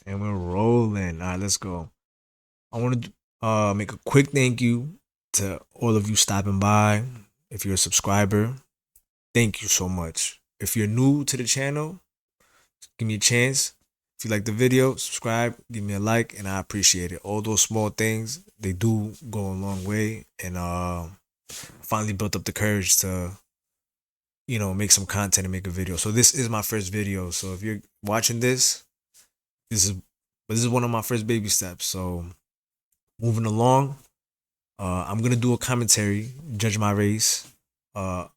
right, and we're rolling. All right, let's go. I want to make a quick thank you to all of you stopping by. If you're a subscriber, thank you so much. If you're new to the channel, give me a chance. If you like the video, subscribe, give me a like, and I appreciate it. All those small things, they do go a long way. And finally built up the courage to, make some content and make a video. So this is my first video. So if you're watching this, this is one of my first baby steps. So moving along, I'm gonna do a commentary, judge my race, for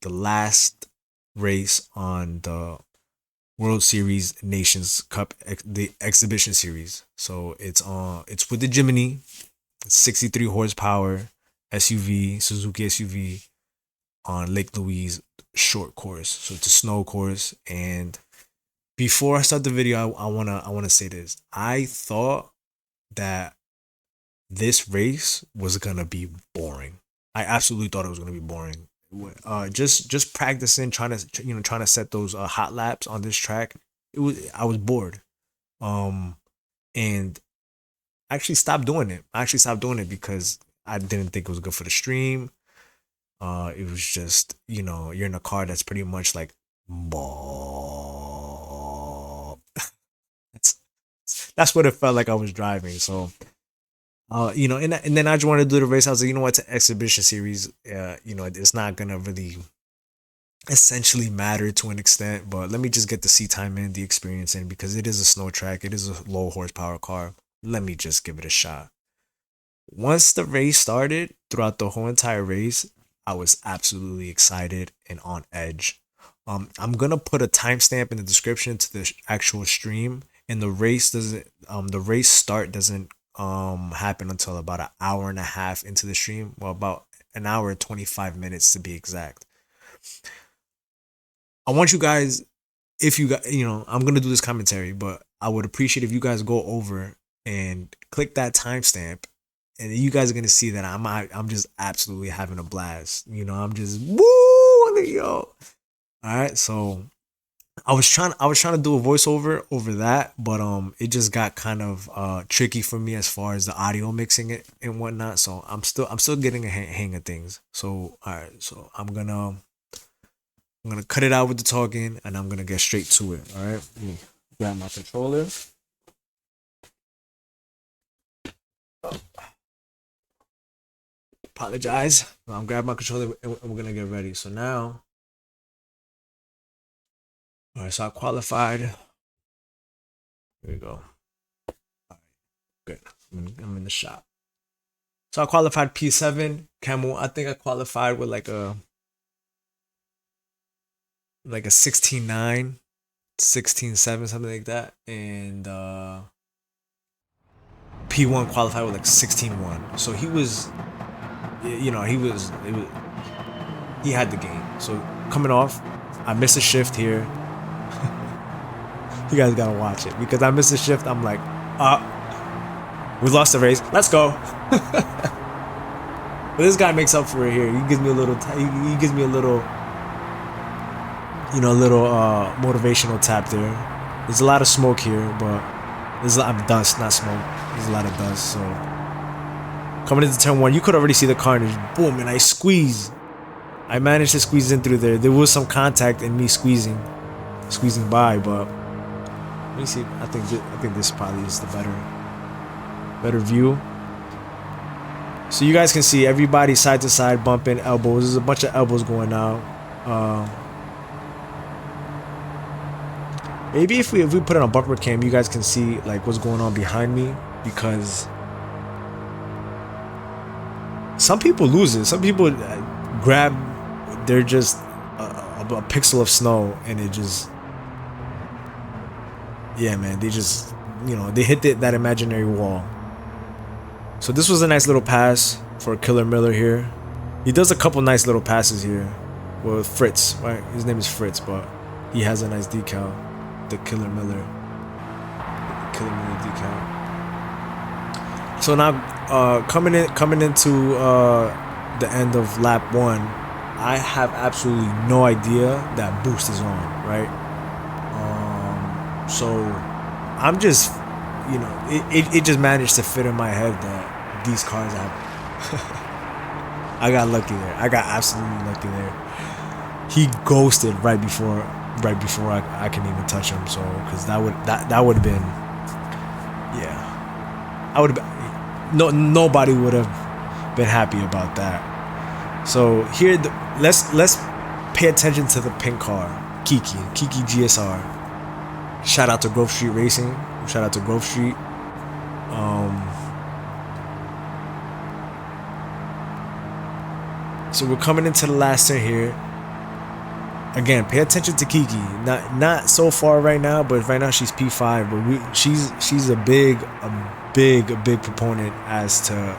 the last race on the World Series Nations Cup, the exhibition series. So it's with the Jimny, 63 horsepower SUV, Suzuki SUV on Lake Louise short course. So it's a snow course. And before I start the video, I wanna say this. I thought that this race was gonna be boring. I absolutely thought it was gonna be boring. Just practicing, trying to set those hot laps on this track. I was bored. And I actually stopped doing it. Because I didn't think it was good for the stream. It was just, you're in a car that's pretty much like ball. That's what it felt like I was driving. So and then I just wanted to do the race. I was like, it's an exhibition series. It's not gonna really essentially matter to an extent, but let me just get the seat time in, the experience in, because it is a snow track. It is a low horsepower car. Let me just give it a shot. Once the race started, throughout the whole entire race, I was absolutely excited and on edge. I'm gonna put a timestamp in the description to the actual stream, and the race start doesn't happen until about an hour and a half into the stream. Well, about an hour and 25 minutes to be exact. I want you guys, if you got, I'm gonna do this commentary, but I would appreciate if you guys go over and click that timestamp, and you guys are gonna see that I'm just absolutely having a blast. I'm just woo, yo. All right, so I was trying to do a voiceover over that, but it just got kind of tricky for me as far as the audio mixing it and whatnot. So I'm still getting a hang of things. So all right, so I'm gonna cut it out with the talking, and I'm gonna get straight to it. All right, let me grab my controller. Apologize. I'm grabbing my controller and we're gonna get ready. So now, all right. So I qualified. Here we go. All right, good. I'm in the shop. So I qualified P7 Camel. I think I qualified with like a 16.9, 16.7, something like that, and P1 qualified with like 16.1. So he was, he had the game. So coming off, I missed a shift here. You guys gotta watch it because I missed a shift. I'm like, we lost the race. Let's go. But this guy makes up for it here. He gives me a little. He gives me a little. Motivational tap there. There's a lot of smoke here, but there's a lot of dust, not smoke. There's a lot of dust. So coming into turn one, you could already see the carnage. Boom, and I squeeze. I managed to squeeze in through there. There was some contact in me squeezing by, but let me see. I think this probably is the better view. So you guys can see everybody side to side bumping elbows. There's a bunch of elbows going out. Maybe if we put it on bumper cam, you guys can see like what's going on behind me, because some people lose it. Some people grab, they're just a pixel of snow, and it just, yeah, man, they just, they hit that imaginary wall. So this was a nice little pass for Killer Miller here. He does a couple nice little passes here with Fritz, right? His name is Fritz, but he has a nice decal. The Killer Miller decal. So now coming into the end of lap 1, I have absolutely no idea that boost is on, right? So I'm just, it just managed to fit in my head that these cars have. I got lucky there. I got absolutely lucky there. He ghosted right before I can even touch him. So, because that would have been, yeah, I would have been, nobody would have been happy about that. So here, let's pay attention to the pink car, Kiki GSR. Shout out to Grove Street Racing. Shout out to Grove Street. So we're coming into the last turn here. Again, pay attention to Kiki. Not so far right now, but right now she's P5. But she's a big proponent as to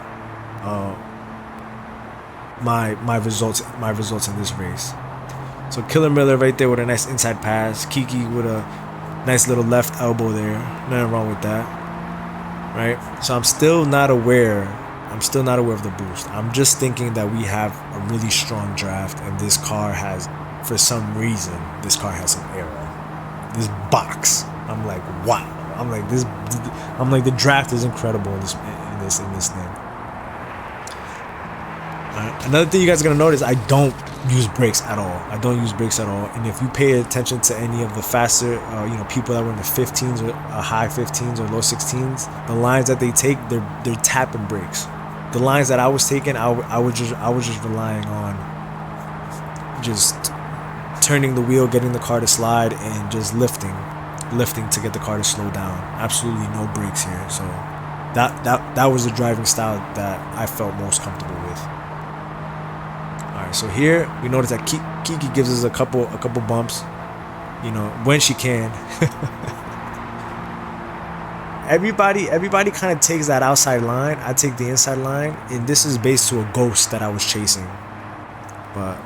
my results in this race. So Killer Miller right there with a nice inside pass. Kiki with a nice little left elbow there. Nothing wrong with that, right? So I'm still not aware of the boost. I'm just thinking that we have a really strong draft, and this car has, for some reason, some error. This box, I'm like, wow. I'm like the draft is incredible in this thing. Another thing you guys are gonna notice, I don't use brakes at all. And if you pay attention to any of the faster, people that were in the 15s or high 15s or low 16s, the lines that they take, they're tapping brakes. The lines that I was taking, I was just relying on just turning the wheel, getting the car to slide, and just lifting to get the car to slow down. Absolutely no brakes here. So that was the driving style that I felt most comfortable with. Alright, so here we notice that Kiki gives us a couple bumps, when she can. Everybody kind of takes that outside line. I take the inside line, and this is based to a ghost that I was chasing. But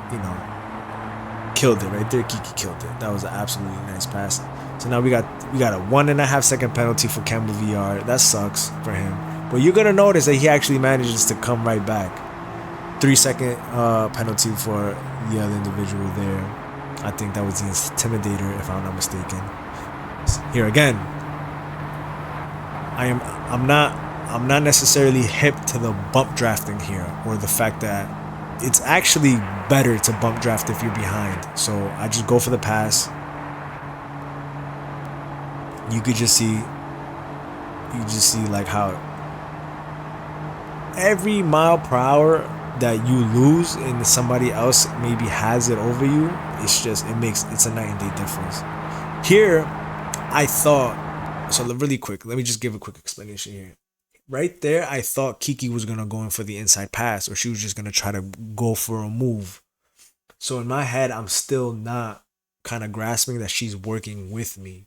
killed it right there. Kiki killed it. That was an absolutely nice pass. So now we got a 1.5 second penalty for Campbell VR. That sucks for him. But you're gonna notice that he actually manages to come right back. 3 second penalty for the other individual there. I think that was the Intimidator, if I'm not mistaken. Here again, I'm not necessarily hip to the bump drafting here, or the fact that it's actually better to bump draft if you're behind. So I just go for the pass. You just see like how every mile per hour that you lose and somebody else maybe has it over you, it's a night and day difference. Here, I thought, so really quick, let me just give a quick explanation here. Right there, I thought Kiki was going to go in for the inside pass, or she was just going to try to go for a move. So in my head, I'm still not kind of grasping that she's working with me.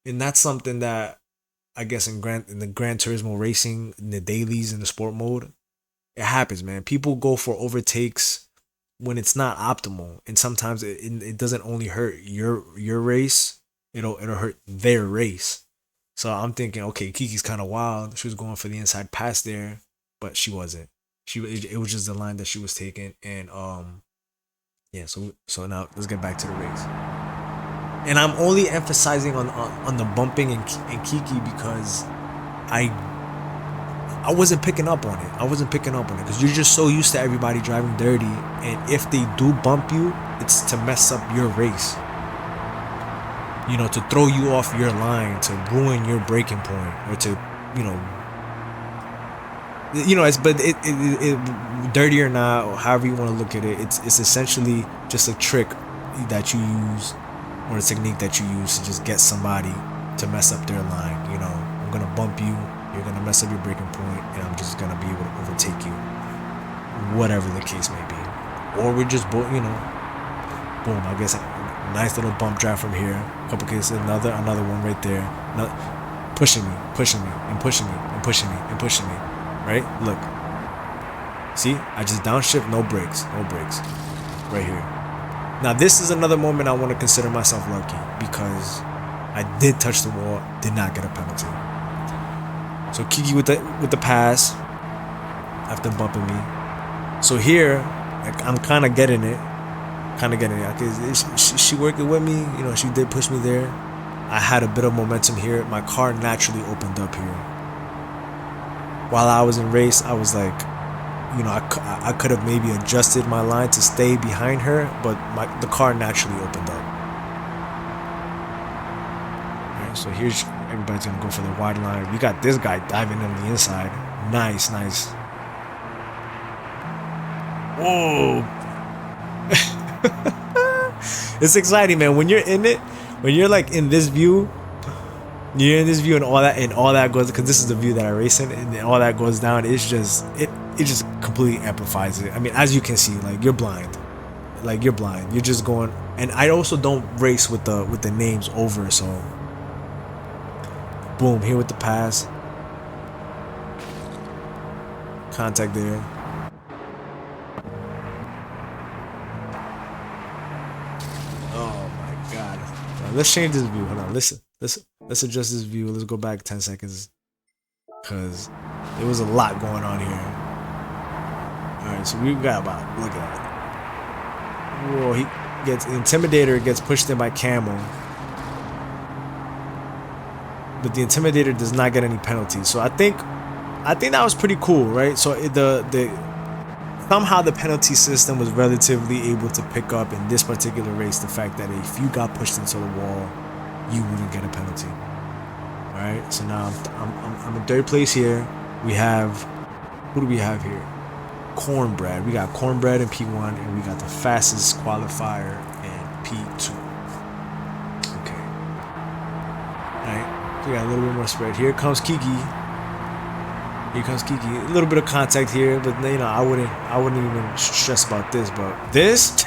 And that's something that I guess in the Gran Turismo racing, in the dailies, in the sport mode, it happens, man. People go for overtakes when it's not optimal, and sometimes it doesn't only hurt your race, it'll hurt their race. So I'm thinking, okay, Kiki's kind of wild. She was going for the inside pass there, but she wasn't. It was just the line that she was taking, and yeah. So now let's get back to the race. And I'm only emphasizing on the bumping and Kiki because I wasn't picking up on it. Because you're just so used to everybody driving dirty, and if they do bump you, it's to mess up your race. To throw you off your line, to ruin your braking point, or to, dirty or not, or however you want to look at it, it's essentially just a trick that you use, or a technique that you use to just get somebody to mess up their line. I'm gonna bump you, you're gonna mess up your braking point, and I'm just gonna be able to overtake you, whatever the case may be. Or we're just boom, I guess. Nice little bump draft from here. A couple cases, another one right there. Pushing me. Right? Look. See? I just downshift, no brakes. Right here. Now this is another moment I want to consider myself lucky, because I did touch the wall, did not get a penalty. So Kiki with the pass after bumping me. So here, I'm kind of getting it. She working with me, she did push me there. I had a bit of momentum here. My car naturally opened up here. While I was in race, I was like, you know, I could have maybe adjusted my line to stay behind her, but the car naturally opened up. Alright, so here's everybody's gonna go for the wide line. We got this guy diving on the inside. Nice, nice. Whoa. It's exciting, man. When you're in it, when you're like in this view, you're in this view and all that goes, because this is the view that I race in, and all that goes down. It's just it just completely amplifies it. I mean, as you can see, like you're blind, You're just going. And I also don't race with the names over, so boom, here with the pass, contact there. Oh my god. Let's change this view. Hold on. Listen. Let's adjust this view. Let's go back 10 seconds. Because there was a lot going on here. Alright, so we've got about, look at it. Whoa, he gets, the Intimidator gets pushed in by Camel. But the Intimidator does not get any penalties. So I think that was pretty cool, right? So somehow the penalty system was relatively able to pick up in this particular race the fact that if you got pushed into the wall, you wouldn't get a penalty. All right, so now I'm in third place here. We have, who do we have here? Cornbread. We got Cornbread in P1, and we got the fastest qualifier in P2. Okay. All right, we got a little bit more spread. Here comes Kiki. Here comes Kiki. A little bit of contact here, but you know, I wouldn't even stress about this. But this,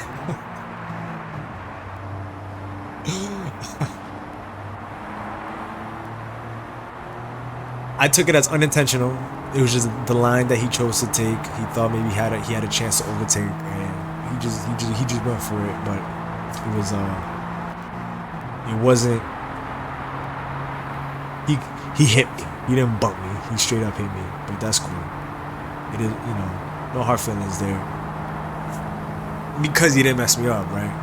I took it as unintentional. It was just the line that he chose to take. He thought maybe he had a chance to overtake, and he just went for it. But it wasn't. He hit me. He didn't bump me. He straight up hit me. But that's cool. It is, you know, no hard feelings there. Because he didn't mess me up, right?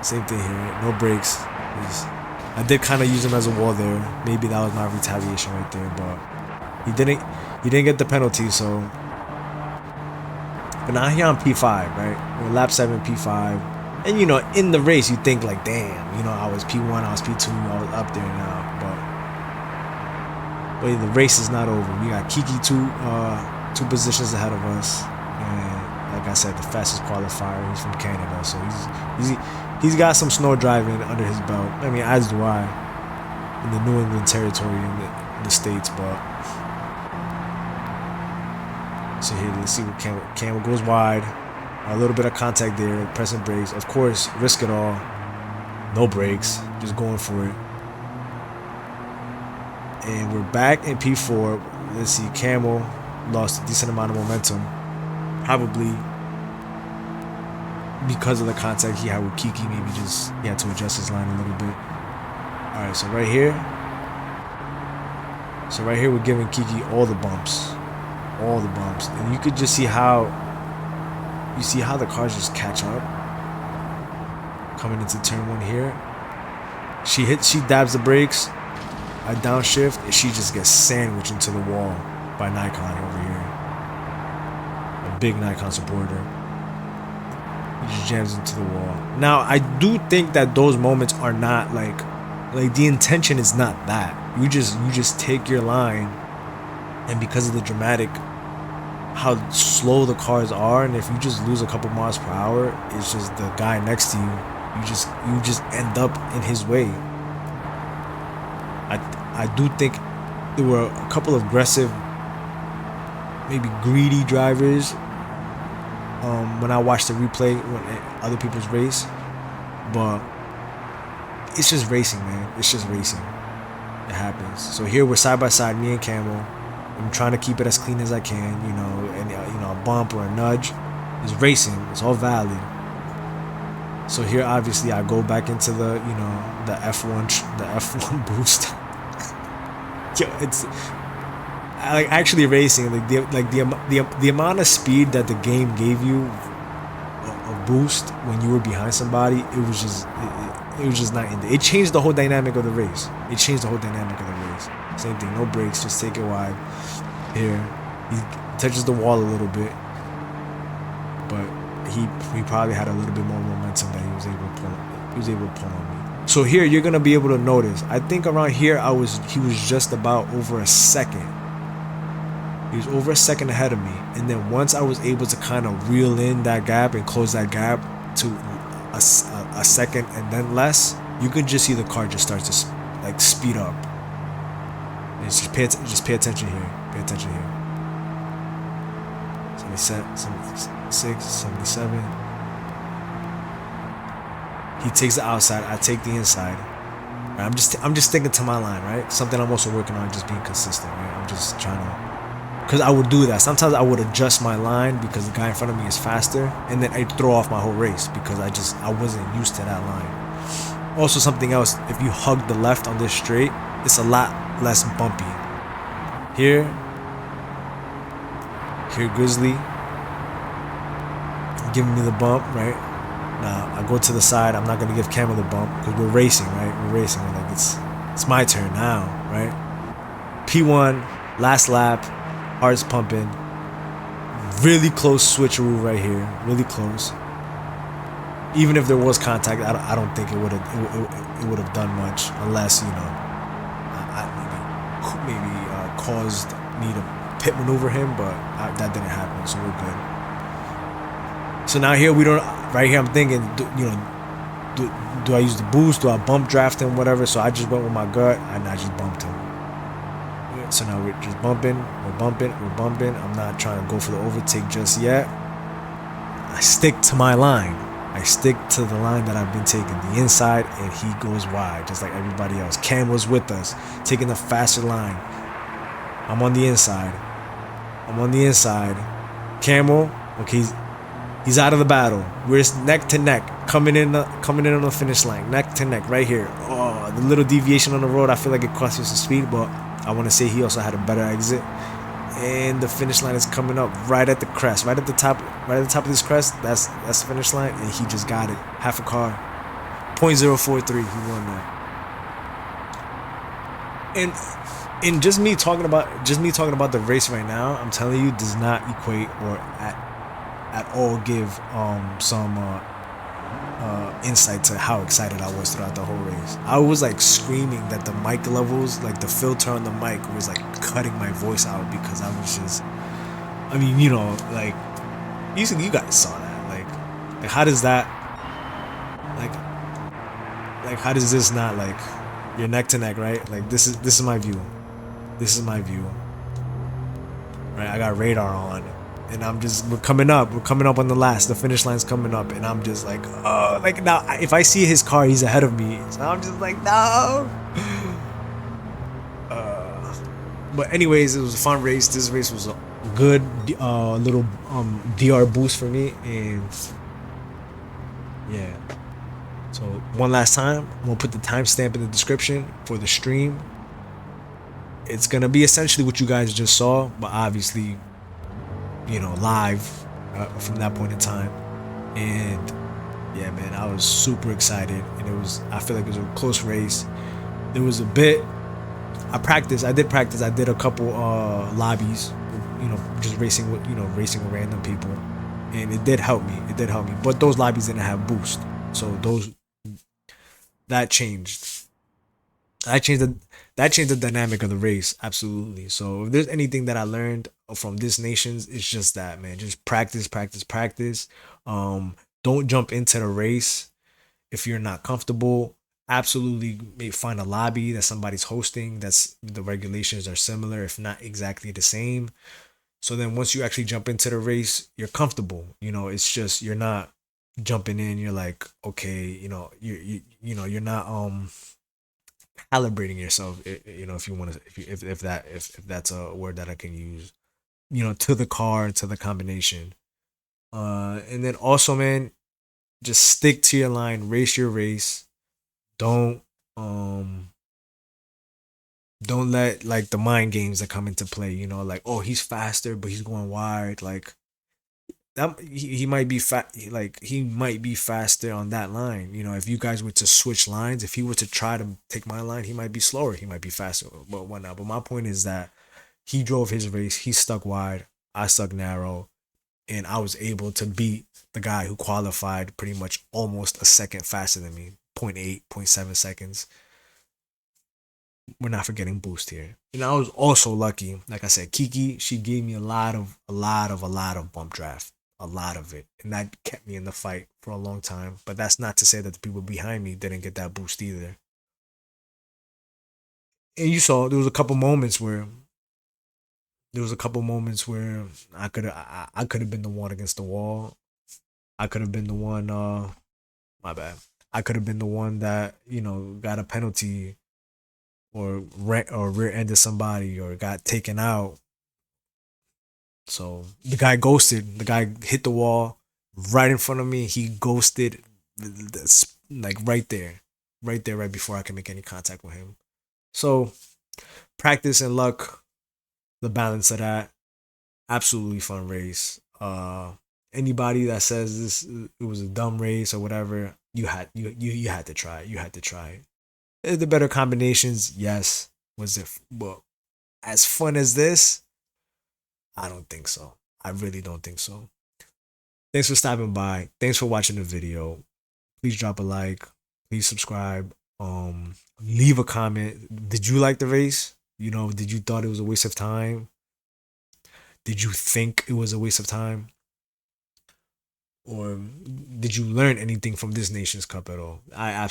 Same thing here. No brakes. I did kind of use him as a wall there. Maybe that was my retaliation right there, but he didn't get the penalty. So, but now here on P5, right? We're lap 7, P5, and you know, in the race you think like, damn, you know, I was P1, I was P2, I was up there now, but the race is not over. We got Kiki two positions ahead of us, and like I said, the fastest qualifier. He's from Canada, so he's got some snow driving under his belt. I mean, as do I, in the New England territory in the States. But so here, let's see what Camel goes wide. A little bit of contact there, pressing brakes. Of course, risk it all. No brakes, just going for it. And we're back in P4. Let's see, Camel lost a decent amount of momentum, probably because of the contact he had with Kiki. Maybe just he had to adjust his line a little bit. All right, so right here we're giving Kiki all the bumps, and you could just see how the cars just catch up coming into turn 1 here. She dabs the brakes, I downshift, and she just gets sandwiched into the wall by Nikon over here, a big Nikon supporter. He just jams into the wall. Now, I do think that those moments are not like the intention is not that. You just take your line, and because of the dramatic, how slow the cars are, and if you just lose a couple miles per hour, it's just the guy next to you. You just end up in his way. I do think there were a couple of aggressive, maybe greedy drivers when I watched the replay when other people's race, but it's just racing, man. It's just racing. It happens. So here we're side by side, me and Camel. I'm trying to keep it as clean as I can, you know, and you know, a bump or a nudge is racing. It's all valid. So here, obviously, I go back into the, you know, the F1 boost. Yo, it's like actually racing. Like the amount of speed that the game gave you a boost when you were behind somebody, it was just it was just not in there. It changed the whole dynamic of the race. It changed the whole dynamic of the race. Same thing, no brakes, just take it wide. Here, he touches the wall a little bit, but he probably had a little bit more momentum that he was able to pull. He was able to pull on me. So here you're gonna be able to notice. I think around here he was just about over a second. He was over a second ahead of me, and then once I was able to kind of reel in that gap and close that gap to a second and then less, you could just see the car just starts to like speed up. And just pay attention here. Pay attention here. 76, 77. He takes the outside. I take the inside. Right, I'm just sticking to my line, right? Something I'm also working on, just being consistent, right? I'm just trying to, because I would do that. Sometimes I would adjust my line because the guy in front of me is faster, and then I'd throw off my whole race because I wasn't used to that line. Also, something else, if you hug the left on this straight, it's a lot less bumpy. Here Grizzly giving me the bump, right? Now I go to the side. I'm not gonna give Camel the bump because we're racing, right? We're racing. We're like it's my turn now, right? P1, last lap, heart's pumping. Really close switcheroo right here. Really close. Even if there was contact, I don't think it would have done much unless I maybe caused me to pit maneuver him, but that didn't happen, so we're good. So now here we don't. Right here, I'm thinking, do I use the boost? Do I bump draft him? Whatever. So I just went with my gut and I just bumped him. So now we're just bumping. We're bumping. I'm not trying to go for the overtake just yet. I stick to my line. I stick to the line that I've been taking, the inside, and he goes wide, just like everybody else. Cam was with us, taking the faster line. I'm on the inside. Camel, okay, he's out of the battle. We're neck to neck, coming in on the finish line, neck to neck, right here. Oh, the little deviation on the road, I feel like it cost us some speed, but I want to say he also had a better exit. And the finish line is coming up right at the crest, right at the top of this crest. That's the finish line, and he just got it. Half a car, 0.043. He won that. And just me talking about the race right now, I'm telling you, does not equate or at all give some insight to how excited I was throughout the whole race. I was like screaming that the mic levels, like the filter on the mic was like cutting my voice out because I was just, I mean, like you guys saw that, like how does that, like how does this not, like, you're neck to neck, right? Like this is my view. Right, I got radar on, and we're coming up on the finish line's coming up, and I'm just like, oh, like now if I see his car, he's ahead of me, so I'm just like, no. But anyways, it was a fun race. This race was a good little DR boost for me, and yeah. So one last time, I'm gonna put the timestamp in the description for the stream. It's gonna be essentially what you guys just saw, but obviously, live from that point in time. And yeah, man, I was super excited, and I feel like it was a close race. There was a bit. I did practice. I did a couple lobbies, just racing with random people, and it did help me. But those lobbies didn't have boost, so that changed. That changed the dynamic of the race, absolutely. So if there's anything that I learned from this nations, it's just that, man. Just practice. Don't jump into the race if you're not comfortable. Absolutely, maybe find a lobby that somebody's hosting. That's the regulations are similar, if not exactly the same. So then once you actually jump into the race, you're comfortable. It's just you're not jumping in. You're like, okay, you're not calibrating yourself, if you want to, if that's a word that I can use, to the car, to the combination. And then also, man, just stick to your line, race your race. Don't let like the mind games that come into play, like, oh, he's faster but he's going wide. Like, that he might be fat. Like he might be faster on that line. You know, if you guys were to switch lines, if he were to try to take my line, he might be slower. He might be faster, but whatnot. But my point is that he drove his race. He stuck wide. I stuck narrow, and I was able to beat the guy who qualified pretty much almost a second faster than me, zero point 0.8, 0.7 seconds. We're not forgetting boost here. And I was also lucky. Like I said, Kiki, she gave me a lot of bump draft. A lot of it. And that kept me in the fight for a long time. But that's not to say that the people behind me didn't get that boost either. And you saw there was a couple moments where I could have been the one against the wall. I could have been the one my bad. I could have been the one that, got a penalty or rear ended somebody or got taken out. So the guy ghosted. The guy hit the wall right in front of me. He ghosted, like right there, right before I can make any contact with him. So practice and luck, the balance of that. Absolutely fun race. Anybody that says this it was a dumb race or whatever, you had to try it. You had to try it. The better combinations, yes. Was it well as fun as this? I don't think so. I really don't think so. Thanks for stopping by. Thanks for watching the video. Please drop a like. Please subscribe. Leave a comment. Did you like the race? Did you thought it was a waste of time? Did you think it was a waste of time? Or did you learn anything from this Nations Cup at all? I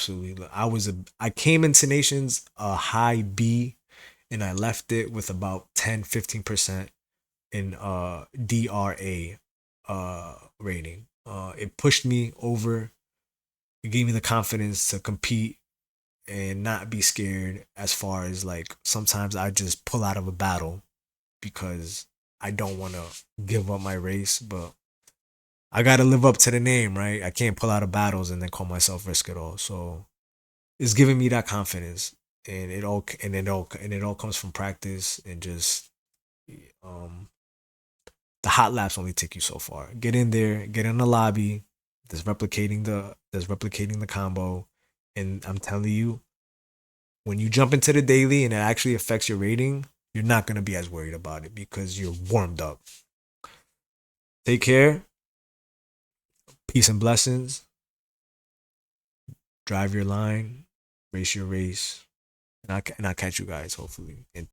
came into Nations a high B, and I left it with about 10-15% in DRA rating. It pushed me over. It gave me the confidence to compete and not be scared. As far as like sometimes I just pull out of a battle because I don't want to give up my race, but I got to live up to the name, right? I can't pull out of battles and then call myself Risk It All. So it's giving me that confidence, and it all comes from practice and just um the hot laps only take you so far. Get in there, get in the lobby. There's replicating the combo, and I'm telling you, when you jump into the daily and it actually affects your rating, you're not gonna be as worried about it because you're warmed up. Take care. Peace and blessings. Drive your line, race your race, and I'll catch you guys hopefully. And